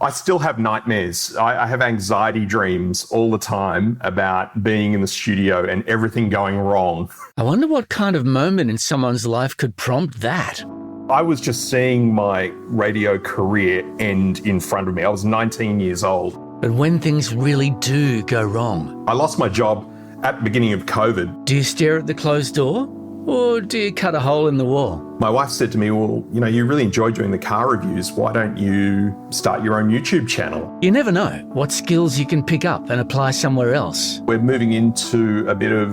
I still have nightmares. I have anxiety dreams all the time about being in the studio and everything going wrong. I wonder what kind of moment in someone's life could prompt that. I was just seeing my radio career end in front of me. I was 19 years old. But when things really do go wrong, I lost my job at the beginning of COVID. do you stare at the closed door or do you cut a hole in the wall? My wife said to me, well, you really enjoy doing the car reviews. Why don't you start your own YouTube channel? You never know what skills you can pick up and apply somewhere else. We're moving into a bit of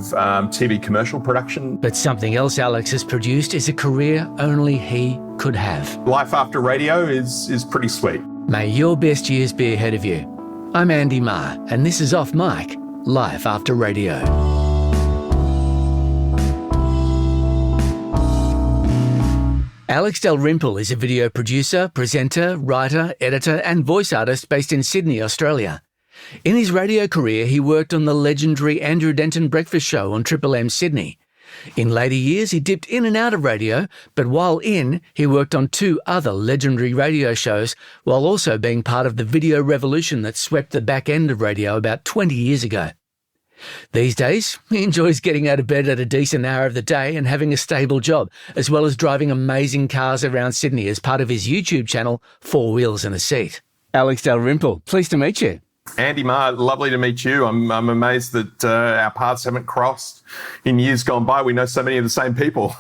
TV commercial production. But something else Alex has produced is a career only he could have. Life after radio is pretty sweet. May your best years be ahead of you. I'm Andy Marr, and this is Off Mic, Life After Radio. Alex Dalrymple is a video producer, presenter, writer, editor and voice artist based in Sydney, Australia. In his radio career, he worked on the legendary Andrew Denton breakfast show on Triple M Sydney. In later years, he dipped in and out of radio, but while in, he worked on 2 other legendary radio shows, while also being part of the video revolution that swept the back end of radio about 20 years ago. These days, he enjoys getting out of bed at a decent hour of the day and having a stable job, as well as driving amazing cars around Sydney as part of his YouTube channel, 4 Wheels and a Seat. Alex Dalrymple, pleased to meet you. Andy Marr, lovely to meet you. I'm amazed that our paths haven't crossed in years gone by. We know so many of the same people.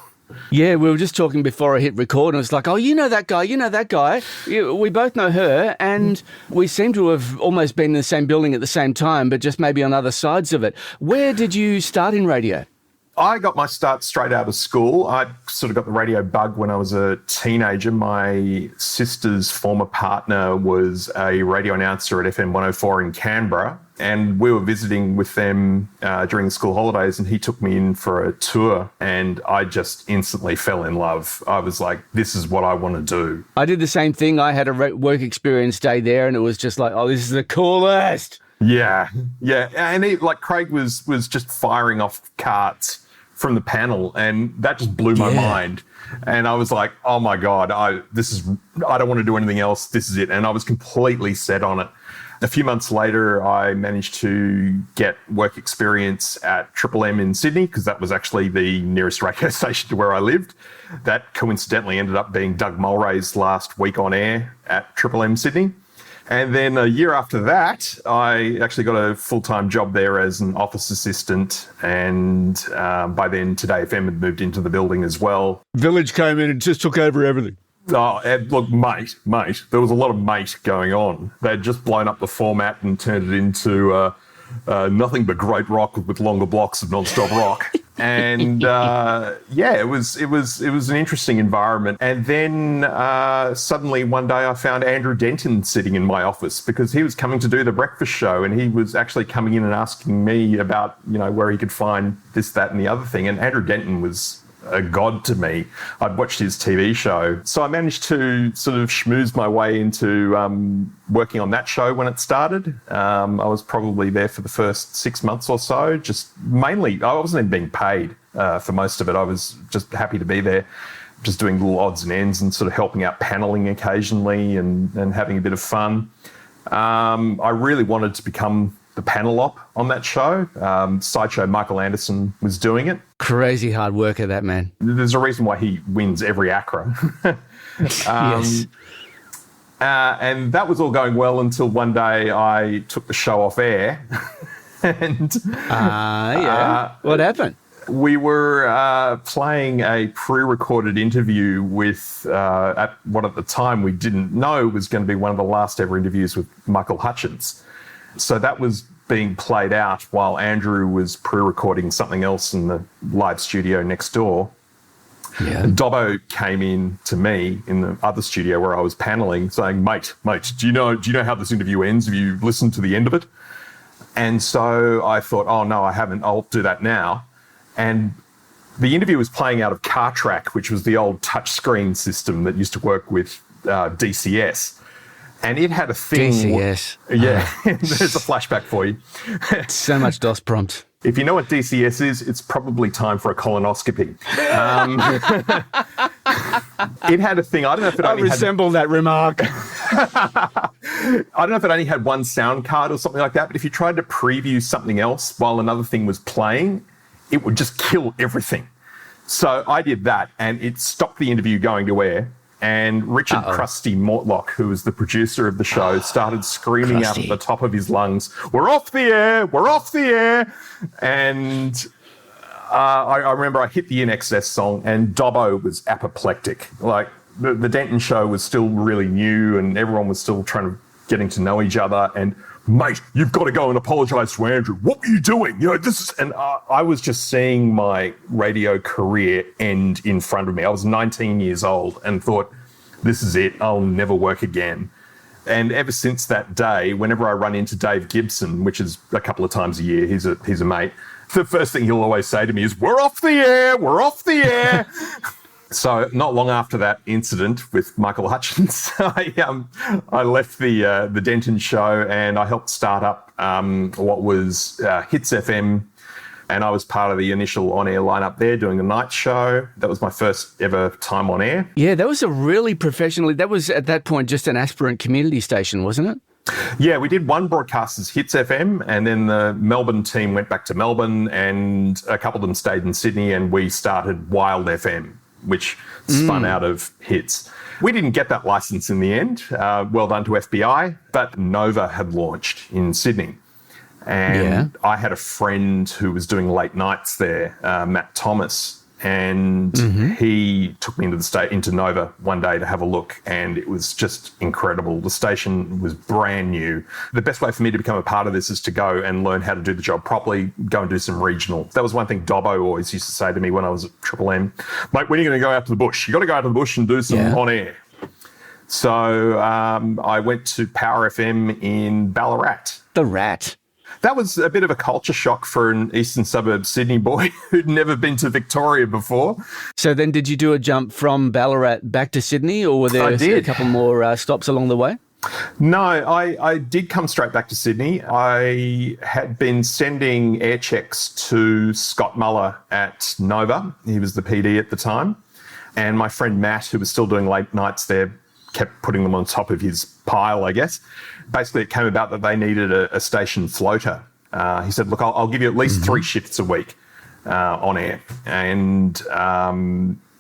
Yeah, we were just talking before I hit record, and it's like, oh, you know that guy. We both know her, and we seem to have almost been in the same building at the same time, but just maybe on other sides of it. Where did you start in radio? I got my start straight out of school. I sort of got the radio bug when I was a teenager. My sister's former partner was a radio announcer at FM 104 in Canberra, and we were visiting with them during the school holidays, and he took me in for a tour, and I just instantly fell in love. I was like, this is what I want to do. I did the same thing. I had a work experience day there, and it was just like, oh, this is the coolest. Yeah. And Craig was just firing off carts from the panel, and that just blew my mind. And I was like, oh my God, I don't want to do anything else. This is it. And I was completely set on it. A few months later, I managed to get work experience at Triple M in Sydney, because that was actually the nearest radio station to where I lived. That coincidentally ended up being Doug Mulray's last week on air at Triple M Sydney. And then a year after that, I actually got a full-time job there as an office assistant. And by then, Today FM had moved into the building as well. Village came in and just took over everything. Oh, look, mate. There was a lot of mate going on. They'd just blown up the format and turned it into nothing but great rock with longer blocks of non-stop rock. And it was an interesting environment. And then suddenly one day I found Andrew Denton sitting in my office, because he was coming to do the breakfast show, and he was actually coming in and asking me about, where he could find this, that, and the other thing. And Andrew Denton was a god to me. I'd watched his TV show. So I managed to sort of schmooze my way into working on that show when it started. I was probably there for the first 6 months or so, just mainly, I wasn't even being paid for most of it. I was just happy to be there, just doing little odds and ends and sort of helping out paneling occasionally and having a bit of fun. I really wanted to become the panel op on that show. Sideshow Michael Anderson was doing it. Crazy hard worker, that man. There's a reason why he wins every ACRA. Yes. And that was all going well until one day I took the show off air. And what happened? We were playing a pre-recorded interview with, at what at the time we didn't know was going to be one of the last ever interviews with Michael Hutchence. So that was being played out while Andrew was pre-recording something else in the live studio next door. Yeah. Dobbo came in to me in the other studio where I was paneling, saying, mate, do you know how this interview ends? Have you listened to the end of it? And so I thought, oh no, I haven't. I'll do that now. And the interview was playing out of CarTrack, which was the old touchscreen system that used to work with DCS. And it had a thing... DCS. Yeah, there's a flashback for you. So much DOS prompt. If you know what DCS is, it's probably time for a colonoscopy. It had a thing, I don't know if it only resemble that remark. I don't know if it only had one sound card or something like that, but if you tried to preview something else while another thing was playing, it would just kill everything. So I did that, and it stopped the interview going to air. And Richard Krusty Mortlock, who was the producer of the show, started screaming out at the top of his lungs, "We're off the air! We're off the air!" And I remember I hit the INXS song, and Dobbo was apoplectic. Like, the Denton show was still really new, and everyone was still getting to know each other. And, "Mate, you've got to go and apologise to Andrew. What were you doing? You know, and I was just seeing my radio career end in front of me. I was 19 years old and thought, this is it. I'll never work again. And ever since that day, whenever I run into Dave Gibson, which is a couple of times a year, he's a mate, the first thing he'll always say to me is, "We're off the air. We're off the air." So not long after that incident with Michael Hutchins, I left the Denton show, and I helped start up what was Hits FM, and I was part of the initial on-air lineup there doing the night show. That was my first ever time on air. Yeah, that was that was at that point just an aspirant community station, wasn't it? Yeah, we did one broadcast as Hits FM, and then the Melbourne team went back to Melbourne, and a couple of them stayed in Sydney, and we started Wild FM, which spun out of Hits. We didn't get that license in the end. Well done to FBI. But Nova had launched in Sydney. And I had a friend who was doing late nights there, Matt Thomas, and he took me into Nova one day to have a look, and it was just incredible. The station was brand new. The best way for me to become a part of this is to go and learn how to do the job properly, go and do some regional. That was one thing Dobbo always used to say to me when I was at Triple M. "Mate, when are you going to go out to the bush? You got to go out to the bush and do some on air." So I went to Power FM in Ballarat. The Rat. That was a bit of a culture shock for an eastern suburb Sydney boy who'd never been to Victoria before. So then did you do a jump from Ballarat back to Sydney, or were there a couple more stops along the way? No, I did come straight back to Sydney. I had been sending air checks to Scott Muller at Nova. He was the PD at the time. And my friend Matt, who was still doing late nights there, kept putting them on top of his pile, I guess. Basically, it came about that they needed a station floater. He said, "Look, I'll give you at least 3 shifts a week on air." And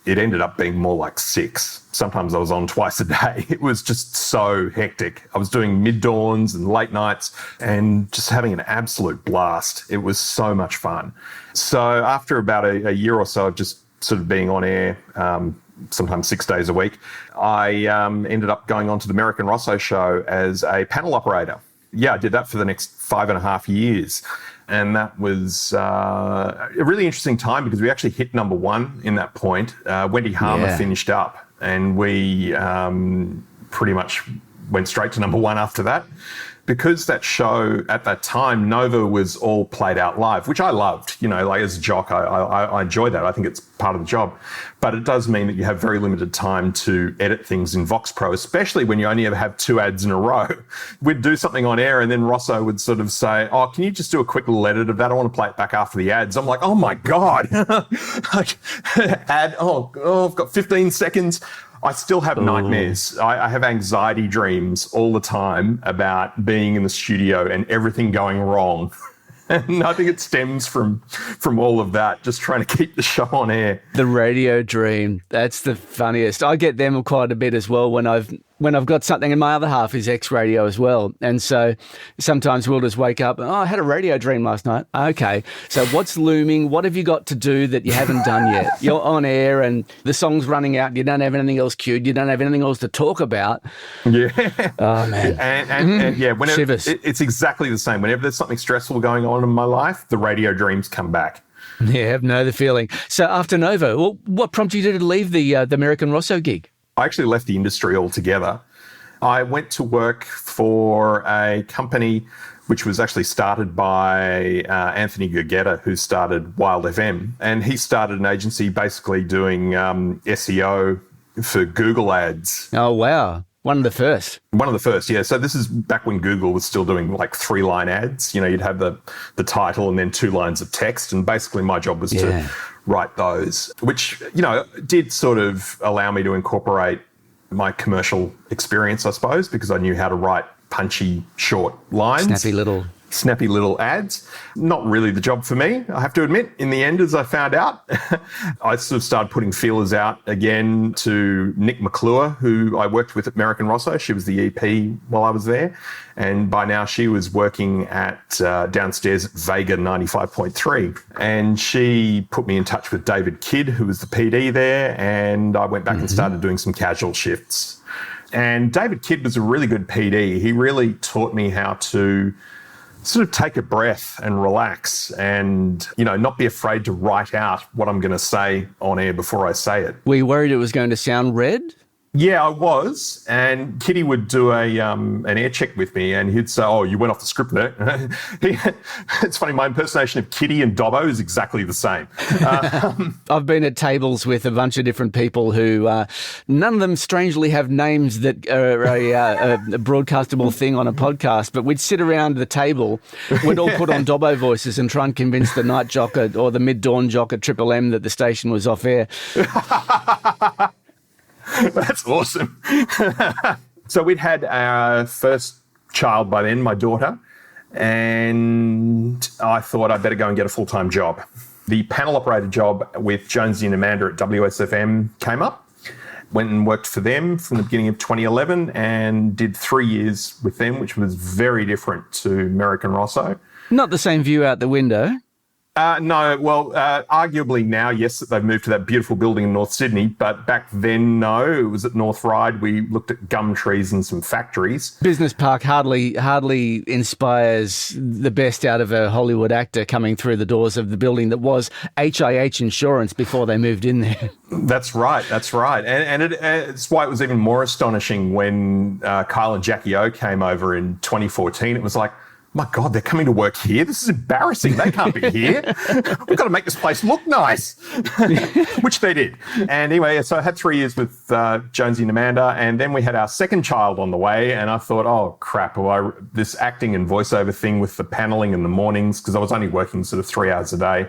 it ended up being more like 6. Sometimes I was on twice a day. It was just so hectic. I was doing mid-dawns and late nights and just having an absolute blast. It was so much fun. So after about a year or so of just sort of being on air, sometimes 6 days a week, I ended up going on to the American Rosso show as a panel operator. Yeah, I did that for the next 5.5 years. And that was a really interesting time because we actually hit number 1 in that point. Wendy Harmer finished up, and we pretty much went straight to number 1 after that. Because that show at that time, Nova was all played out live, which I loved. You know, like as a jock, I enjoy that. I think it's part of the job. But it does mean that you have very limited time to edit things in Vox Pro, especially when you only ever have 2 ads in a row. We'd do something on air and then Rosso would sort of say, "Oh, can you just do a quick little edit of that? I want to play it back after the ads." I'm like, "Oh my God." Ad, I've got 15 seconds. I still have nightmares. I have anxiety dreams all the time about being in the studio and everything going wrong. And I think it stems from all of that, just trying to keep the show on air. The radio dream, that's the funniest. I get them quite a bit as well when I've got something, and my other half is ex-radio as well. And so sometimes we'll just wake up, "Oh, I had a radio dream last night." Okay, so what's looming? What have you got to do that you haven't done yet? You're on air and the song's running out. You don't have anything else queued. You don't have anything else to talk about. Yeah. Oh, man. And yeah, whenever, shivers. It's exactly the same. Whenever there's something stressful going on in my life, the radio dreams come back. Yeah, I know the feeling. So after Nova, well, what prompted you to leave the American Rosso gig? I actually left the industry altogether. I went to work for a company which was actually started by Anthony Gurgetta, who started Wild FM. And he started an agency basically doing SEO for Google ads. Oh, wow. One of the first. One of the first, yeah. So this is back when Google was still doing like 3-line ads. You know, you'd have the title and then 2 lines of text. And basically my job was to write those, which, you know, did sort of allow me to incorporate my commercial experience, I suppose, because I knew how to write punchy, short lines. Snappy little ads. Not really the job for me, I have to admit, in the end, as I found out. I sort of started putting feelers out again to Nick McClure, who I worked with at American Rosso. She was the EP while I was there. And by now she was working at downstairs at Vega 95.3. And she put me in touch with David Kidd, who was the PD there. And I went back and started doing some casual shifts. And David Kidd was a really good PD. He really taught me how to sort of take a breath and relax and, not be afraid to write out what I'm going to say on air before I say it. Were you worried it was going to sound red? Yeah, I was. And Kitty would do an air check with me and he'd say, oh, you went off the script there. It's funny, my impersonation of Kitty and Dobbo is exactly the same. I've been at tables with a bunch of different people who, none of them strangely have names that are a broadcastable thing on a podcast, but we'd sit around the table, we'd all put on Dobbo voices and try and convince the night jock or the mid-dawn jock at Triple M that the station was off air. That's awesome. So we'd had our first child by then, my daughter, and I thought I'd better go and get a full-time job. The panel operator job with Jonesy and Amanda at WSFM came up. Went and worked for them from the beginning of 2011 and did 3 years with them, which was very different to American Rosso. Not the same view out the window. No, well, arguably now, yes, that they've moved to that beautiful building in North Sydney, but back then, no, it was at North Ryde. We looked at gum trees and some factories. Business Park hardly inspires the best out of a Hollywood actor coming through the doors of the building that was HIH Insurance before they moved in there. That's right. And it's why it was even more astonishing when Kyle and Jackie O came over in 2014. It was like, my God, they're coming to work here? This is embarrassing. They can't be here. We've got to make this place look nice, which they did. And anyway, so I had 3 years with Jonesy and Amanda, and then we had our second child on the way, and I thought, oh, crap, this acting and voiceover thing with the paneling in the mornings, because I was only working sort of 3 hours a day,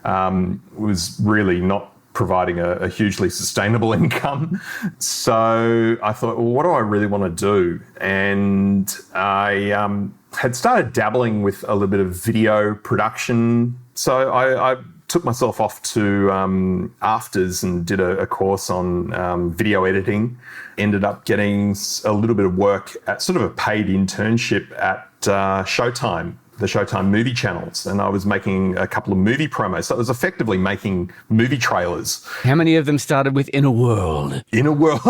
was really not providing a hugely sustainable income. So I thought, well, what do I really want to do? And I had started dabbling with a little bit of video production. So I took myself off to Afters and did a course on video editing. Ended up getting a little bit of work at sort of a paid internship at Showtime, the Showtime movie channels, and I was making a couple of movie promos. So I was effectively making movie trailers. How many of them started with In a World? In a World.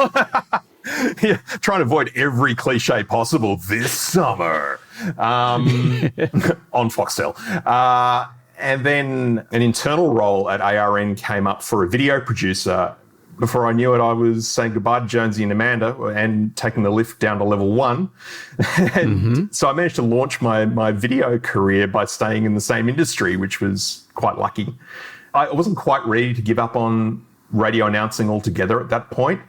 Yeah, trying to avoid every cliche possible this summer on Foxtel. And then an internal role at ARN came up for a video producer. Before I knew it, I was saying goodbye to Jonesy and Amanda and taking the lift down to level 1. And so I managed to launch my video career by staying in the same industry, which was quite lucky. I wasn't quite ready to give up on radio announcing altogether at that point.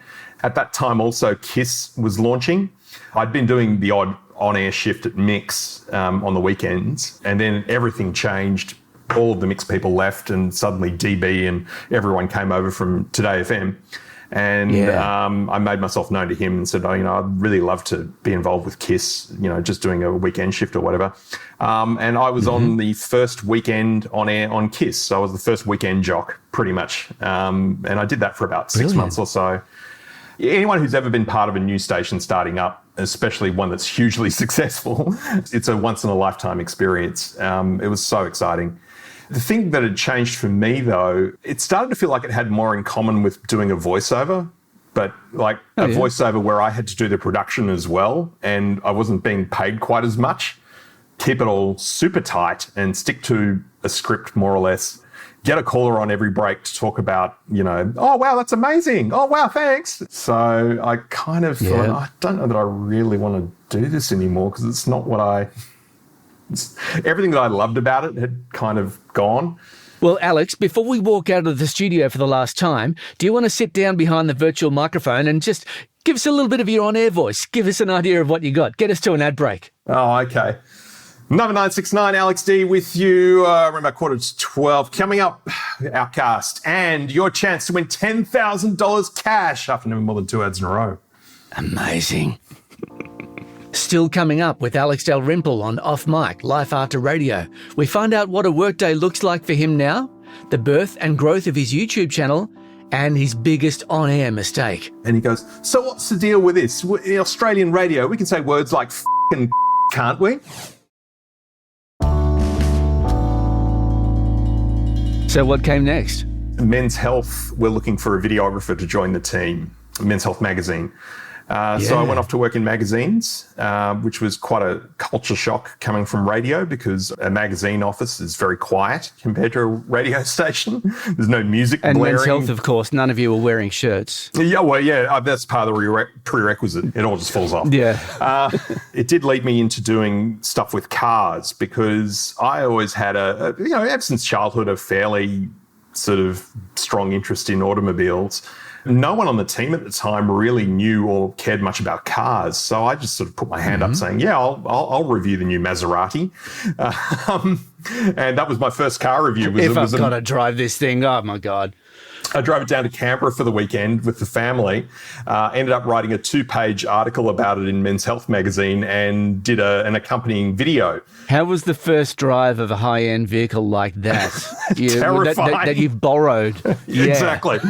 At that time also, KISS was launching. I'd been doing the odd on-air shift at Mix on the weekends, and then everything changed. All of the Mix people left, and suddenly DB and everyone came over from Today FM. And I made myself known to him and said, I'd really love to be involved with KISS, just doing a weekend shift or whatever. And I was on the first weekend on air on KISS. So I was the first weekend jock, pretty much. And I did that for about 6 months or so. Anyone who's ever been part of a new station starting up, especially one that's hugely successful, it's a once-in-a-lifetime experience. It was so exciting. The thing that had changed for me, though, it started to feel like it had more in common with doing a voiceover, but like voiceover where I had to do the production as well, and I wasn't being paid quite as much. Keep it all super tight and stick to a script, more or less. Get a caller on every break to talk about, oh, wow, that's amazing. Oh, wow, thanks. So I kind of thought, I don't know that I really want to do this anymore because it's not what everything that I loved about it had kind of gone. Well, Alex, before we walk out of the studio for the last time, do you want to sit down behind the virtual microphone and just give us a little bit of your on-air voice? Give us an idea of what you got. Get us to an ad break. Oh, okay. Number 969, Alex D with you. Around about 11:45. Coming up, our cast and your chance to win $10,000 cash after never more than 2 ads in a row. Amazing. Still coming up with Alex Dalrymple on Off Mic, Life After Radio. We find out what a workday looks like for him now, the birth and growth of his YouTube channel, and his biggest on-air mistake. And he goes, so what's the deal with this? In Australian radio, we can say words like f*** and can't we? So what came next? Men's Health were looking for a videographer to join the team, Men's Health magazine. So I went off to work in magazines, which was quite a culture shock coming from radio because a magazine office is very quiet compared to a radio station. There's no music and blaring. Men's Health, of course, none of you were wearing shirts. Yeah, well, yeah, that's part of the prerequisite. It all just falls off. Yeah. It did lead me into doing stuff with cars because I always had ever since childhood, a fairly sort of strong interest in automobiles. No one on the team at the time really knew or cared much about cars. So I just sort of put my hand up saying, yeah, I'll review the new Maserati. And that was my first car review. If I've got to drive this thing, oh my God. I drove it down to Canberra for the weekend with the family, ended up writing a 2-page article about it in Men's Health magazine and did an accompanying video. How was the first drive of a high-end vehicle like that? Terrifying. That you've borrowed. Yeah. Exactly.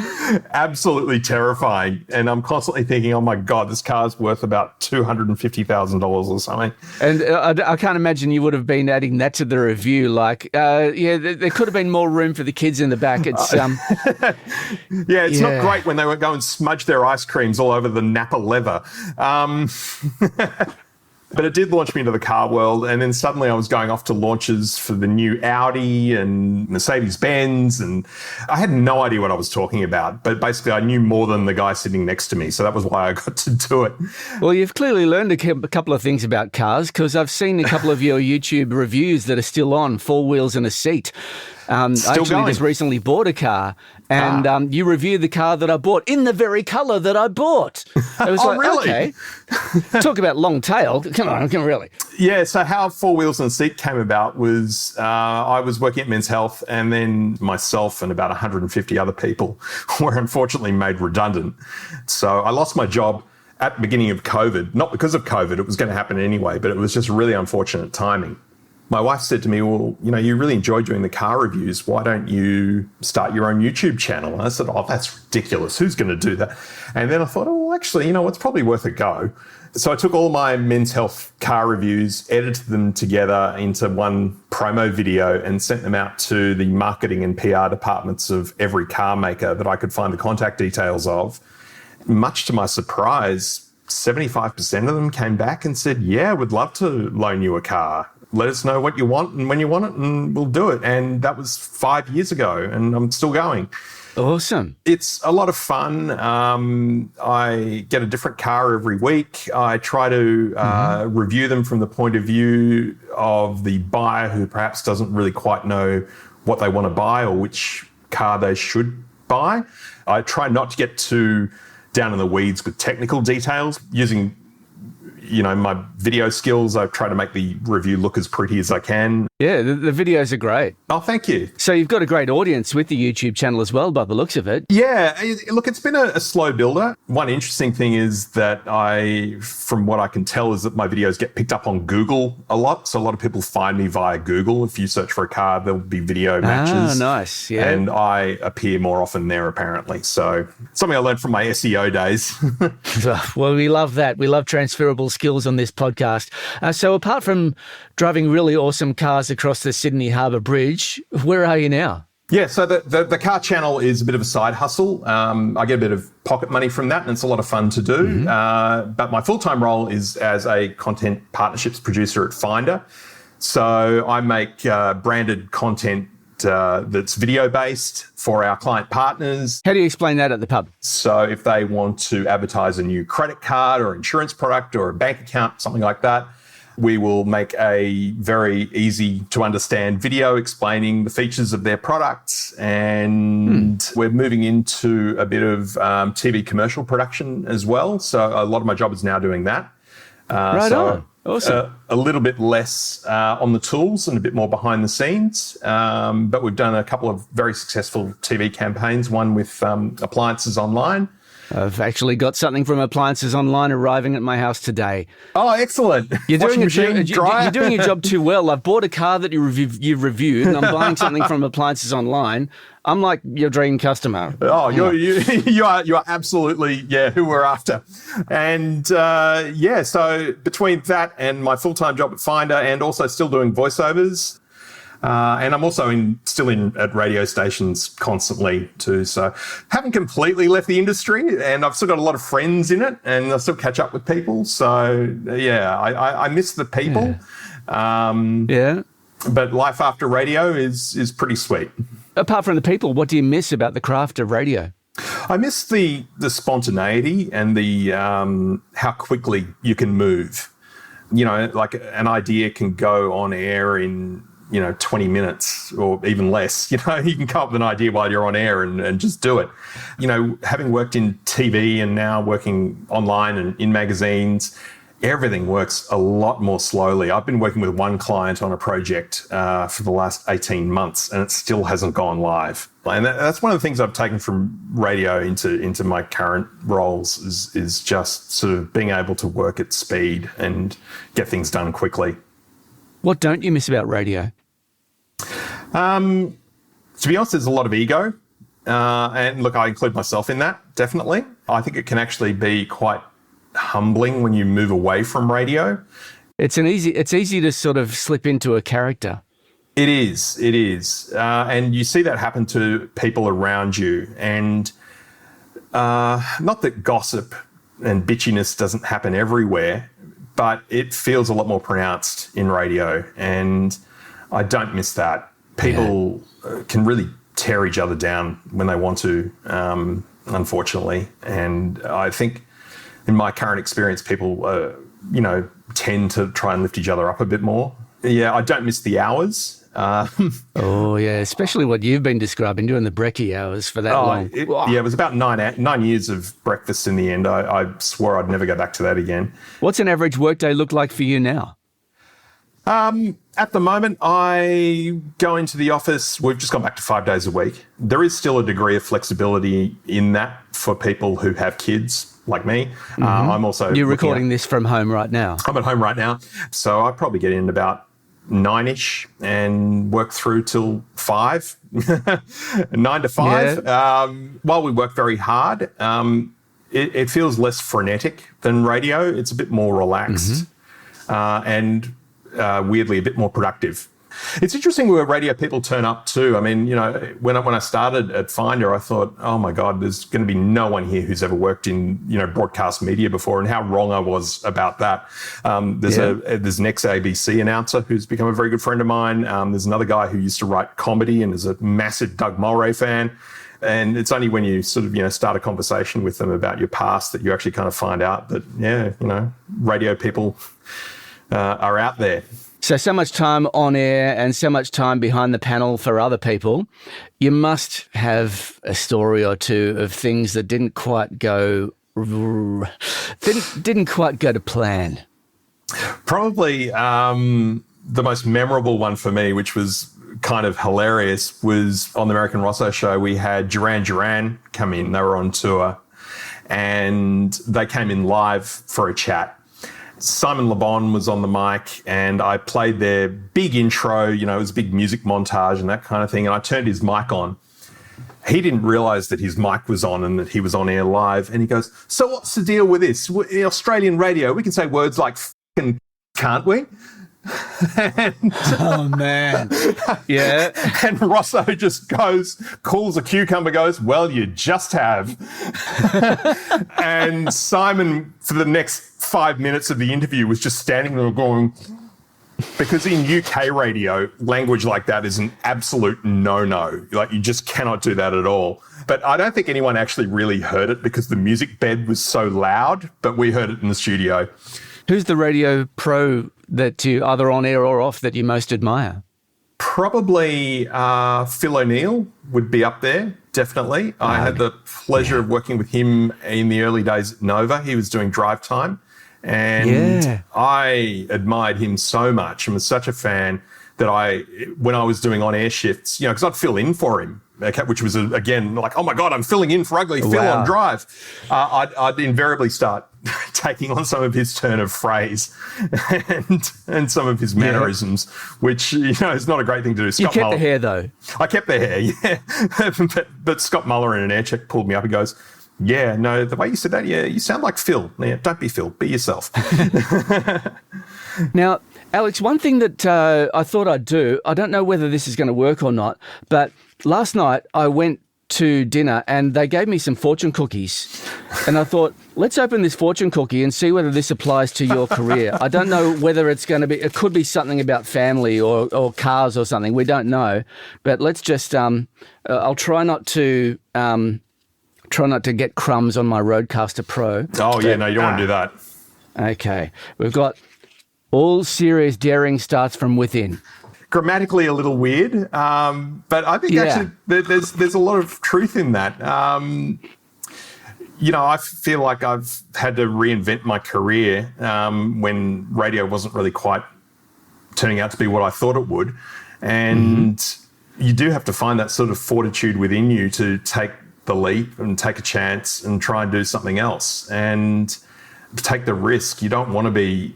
Absolutely terrifying. And I'm constantly thinking, oh my God, this car's worth about $250,000 or something. And I can't imagine you would have been adding that to the review. Like, there could have been more room for the kids in the back. It's it's not great when they would go and smudge their ice creams all over the Napa leather. But it did launch me into the car world. And then suddenly I was going off to launches for the new Audi and Mercedes-Benz. And I had no idea what I was talking about. But basically I knew more than the guy sitting next to me. So that was why I got to do it. Well, you've clearly learned a couple of things about cars because I've seen a couple of your YouTube reviews that are still on, 4 wheels and a seat. I just recently bought a car and you reviewed the car that I bought in the very colour that I bought. It was really? Okay, talk about long tail. Come on, really. Yeah, so how 4 Wheels and a Seat came about was I was working at Men's Health and then myself and about 150 other people were unfortunately made redundant. So I lost my job at the beginning of COVID, not because of COVID, it was going to happen anyway, but it was just really unfortunate timing. My wife said to me, well, you really enjoy doing the car reviews. Why don't you start your own YouTube channel? And I said, oh, that's ridiculous. Who's going to do that? And then I thought, oh, well, actually, it's probably worth a go. So I took all my Men's Health car reviews, edited them together into one promo video and sent them out to the marketing and PR departments of every car maker that I could find the contact details of. Much to my surprise, 75% of them came back and said, yeah, we'd love to loan you a car. Let us know what you want and when you want it and we'll do it. And that was 5 years ago and I'm still going. Awesome. It's a lot of fun. I get a different car every week. I try to review them from the point of view of the buyer who perhaps doesn't really quite know what they want to buy or which car they should buy. I try not to get too down in the weeds with technical details. Using my video skills, I try to make the review look as pretty as I can. Yeah, the videos are great. Oh, thank you. So you've got a great audience with the YouTube channel as well, by the looks of it. Yeah, look, it's been a slow builder. One interesting thing is that from what I can tell, is that my videos get picked up on Google a lot. So a lot of people find me via Google. If you search for a car, there'll be video matches. Ah, nice. Yeah. And I appear more often there, apparently. So something I learned from my SEO days. Well, we love that. We love transferable skills on this podcast. So apart from driving really awesome cars across the Sydney Harbour Bridge, where are you now? Yeah, so the car channel is a bit of a side hustle. I get a bit of pocket money from that and it's a lot of fun to do. But my full-time role is as a content partnerships producer at Finder. So I make branded content that's video-based for our client partners. How do you explain that at the pub? So if they want to advertise a new credit card or insurance product or a bank account, something like that, we will make a very easy to understand video explaining the features of their products. And we're moving into a bit of TV commercial production as well. So a lot of my job is now doing that. Right on. Awesome. A little bit less on the tools and a bit more behind the scenes. But we've done a couple of very successful TV campaigns, one with appliances online I've actually got something from Appliances Online arriving at my house today. Oh, excellent. You're Washing machine, you're dryer. doing your job too well. I've bought a car that you've reviewed, and I'm buying something from Appliances Online. I'm like your dream customer. Oh, you are absolutely, who we're after. And so between that and my full-time job at Finder and also still doing voiceovers, and I'm also still at radio stations constantly too. So haven't completely left the industry, and I've still got a lot of friends in it, and I still catch up with people. So I miss the people. But life after radio is pretty sweet. Apart from the people, what do you miss about the craft of radio? I miss the spontaneity and the how quickly you can move. You know, like an idea can go on air in 20 minutes or even less. You can come up with an idea while you're on air and just do it. Having worked in TV and now working online and in magazines, everything works a lot more slowly. I've been working with one client on a project for the last 18 months and it still hasn't gone live. And that's one of the things I've taken from radio into my current roles is just sort of being able to work at speed and get things done quickly. What don't you miss about radio? To be honest, there's a lot of ego. And look, I include myself in that, definitely. I think it can actually be quite humbling when you move away from radio. It's easy to sort of slip into a character. It is. And you see that happen to people around you. And not that gossip and bitchiness doesn't happen everywhere, but it feels a lot more pronounced in radio. And I don't miss that. People can really tear each other down when they want to, unfortunately. And I think in my current experience, people, tend to try and lift each other up a bit more. Yeah, I don't miss the hours. Especially what you've been describing, doing the brekkie hours for that long. It was about 9 years of breakfast in the end. I swore I'd never go back to that again. What's an average workday look like for you now? At the moment, I go into the office. We've just gone back to 5 days a week. There is still a degree of flexibility in that for people who have kids like me. Mm-hmm. I'm also... You're recording this from home right now. I'm at home right now. So I probably get in about 9-ish and work through till 5, 9 to 5. Yeah. While we work very hard, it feels less frenetic than radio. It's a bit more relaxed and weirdly a bit more productive. It's interesting where radio people turn up too. I mean, when I started at Finder, I thought, oh my God, there's going to be no one here who's ever worked in, broadcast media before, and how wrong I was about that. There's an ex-ABC announcer who's become a very good friend of mine. There's another guy who used to write comedy and is a massive Doug Mulray fan. And it's only when you sort of, start a conversation with them about your past that you actually kind of find out that, radio people are out there. So much time on air and so much time behind the panel for other people. You must have a story or two of things that didn't quite go to plan. Probably the most memorable one for me, which was kind of hilarious, was on the American Rosso show. We had Duran Duran come in. They were on tour and they came in live for a chat. Simon Le Bon was on the mic and I played their big intro, it was a big music montage and that kind of thing. And I turned his mic on. He didn't realise that his mic was on and that he was on air live. And he goes, so what's the deal with this? In Australian radio, we can say words like f***ing, can't we? Oh, man. Yeah. And Rosso just calls a cucumber, goes, well, you just have. And Simon, for the next 5 minutes of the interview, was just standing there going, because in UK radio, language like that is an absolute no-no. Like, you just cannot do that at all. But I don't think anyone actually really heard it because the music bed was so loud, but we heard it in the studio. Who's the radio pro that you, either on air or off, that you most admire? Probably Phil O'Neill would be up there, definitely. I had the pleasure of working with him in the early days at Nova. He was doing Drive Time. And I admired him so much and was such a fan that when I was doing on-air shifts, because I'd fill in for him which was, again, like, oh my God, I'm filling in for Ugly Phil Wow. on Drive, I'd invariably start taking on some of his turn of phrase and some of his mannerisms, which, is not a great thing to do. You kept the hair, though. I kept the hair, yeah. but Scott Muller in an air check pulled me up and goes, yeah, no, the way you said that, yeah, you sound like Phil. Yeah, don't be Phil, be yourself. Now, Alex, one thing that I thought I'd do, I don't know whether this is going to work or not, but last night I went to dinner and they gave me some fortune cookies. And I thought, let's open this fortune cookie and see whether this applies to your career. I don't know whether it's going to be, it could be something about family or cars or something. We don't know. But let's just, I'll try not to get crumbs on my Rodecaster Pro. Oh, yeah, no, you don't want to do that. Okay. We've got all serious daring starts from within. Grammatically a little weird, but I think actually there's a lot of truth in that. I feel like I've had to reinvent my career when radio wasn't really quite turning out to be what I thought it would. And you do have to find that sort of fortitude within you to take the leap and take a chance and try and do something else and take the risk. You don't want to be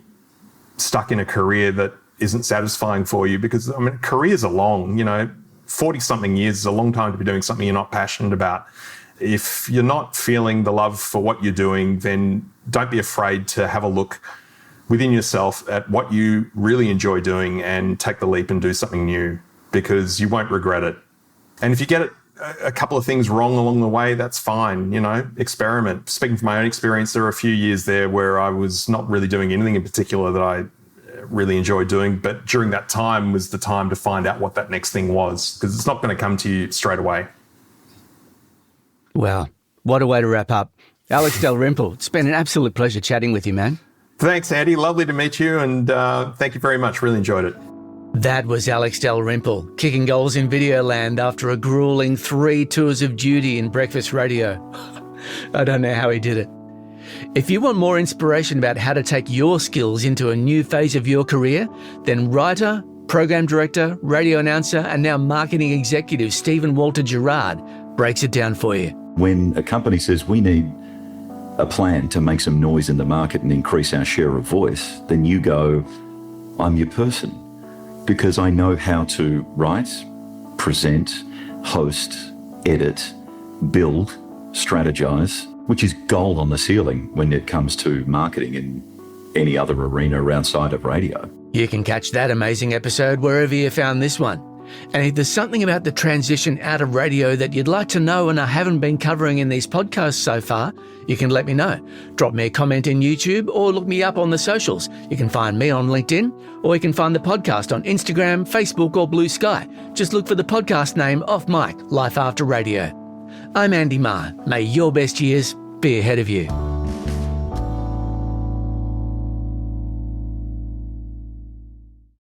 stuck in a career that isn't satisfying for you, because careers are long, 40 something years is a long time to be doing something you're not passionate about. If you're not feeling the love for what you're doing, then don't be afraid to have a look within yourself at what you really enjoy doing and take the leap and do something new, because you won't regret it. And if you get a couple of things wrong along the way, that's fine, experiment. Speaking from my own experience, there were a few years there where I was not really doing anything in particular that I really enjoyed doing, but during that time was the time to find out what that next thing was, because it's not going to come to you straight away. Wow, what a way to wrap up. Alex Dalrymple, it's been an absolute pleasure chatting with you, man. Thanks, Andy. Lovely to meet you, and thank you very much. Really enjoyed it. That was Alex Dalrymple, kicking goals in Videoland after a grueling 3 tours of duty in breakfast radio. I don't know how he did it. If you want more inspiration about how to take your skills into a new phase of your career, then writer, program director, radio announcer, and now marketing executive Stephen Walter Gerard breaks it down for you. When a company says we need a plan to make some noise in the market and increase our share of voice, then you go, I'm your person, because I know how to write, present, host, edit, build, strategize, which is gold on the ceiling when it comes to marketing in any other arena outside of radio. You can catch that amazing episode wherever you found this one. And if there's something about the transition out of radio that you'd like to know and I haven't been covering in these podcasts so far, you can let me know. Drop me a comment in YouTube or look me up on the socials. You can find me on LinkedIn, or you can find the podcast on Instagram, Facebook or Blue Sky. Just look for the podcast name Off Mic, Life After Radio. I'm Andy Marr. May your best years be ahead of you.